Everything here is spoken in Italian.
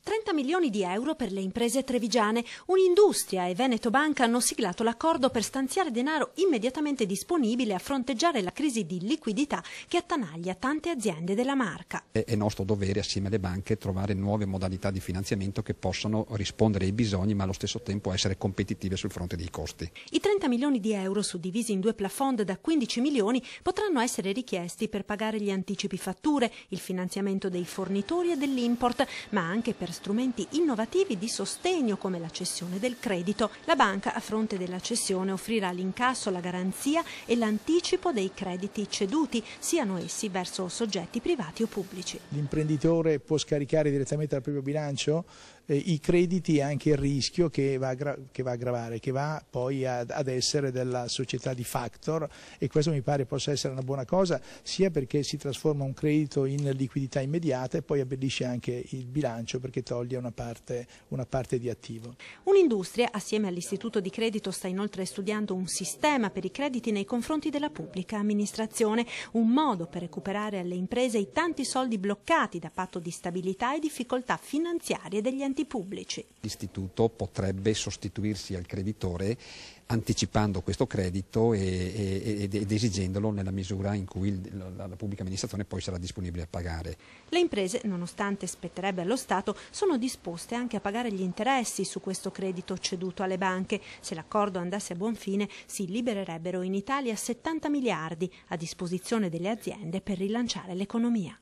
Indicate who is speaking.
Speaker 1: 30 milioni di euro per le imprese trevigiane. Un'industria e Veneto Banca hanno siglato l'accordo per stanziare denaro immediatamente disponibile a fronteggiare la crisi di liquidità che attanaglia tante aziende della Marca.
Speaker 2: È nostro dovere, assieme alle banche, trovare nuove modalità di finanziamento che possano rispondere ai bisogni ma allo stesso tempo essere competitive sul fronte dei costi.
Speaker 1: I 30 milioni di euro, suddivisi in due plafond da 15 milioni, potranno essere richiesti per pagare gli anticipi fatture, il finanziamento dei fornitori e dell'import, ma anche per strumenti innovativi di sostegno come la cessione del credito. La banca, a fronte della cessione, offrirà l'incasso, la garanzia e l'anticipo dei crediti ceduti, siano essi verso soggetti privati o pubblici.
Speaker 3: L'imprenditore può scaricare direttamente dal proprio bilancio i crediti e anche il rischio che va a gravare, che va poi ad essere della società di factor, e questo mi pare possa essere una buona cosa, sia perché si trasforma un credito in liquidità immediata e poi abbellisce anche il bilancio perché toglie una parte di attivo.
Speaker 1: Un'industria, assieme all'Istituto di Credito, sta inoltre studiando un sistema per i crediti nei confronti della pubblica amministrazione, un modo per recuperare alle imprese i tanti soldi bloccati da patto di stabilità e difficoltà finanziarie degli enti pubblici.
Speaker 2: L'istituto potrebbe sostituirsi al creditore anticipando questo credito ed esigendolo nella misura in cui la pubblica amministrazione poi sarà disponibile a pagare.
Speaker 1: Le imprese, nonostante spetterebbe allo Stato, sono disposte anche a pagare gli interessi su questo credito ceduto alle banche. Se l'accordo andasse a buon fine, si libererebbero in Italia 70 miliardi a disposizione delle aziende per rilanciare l'economia.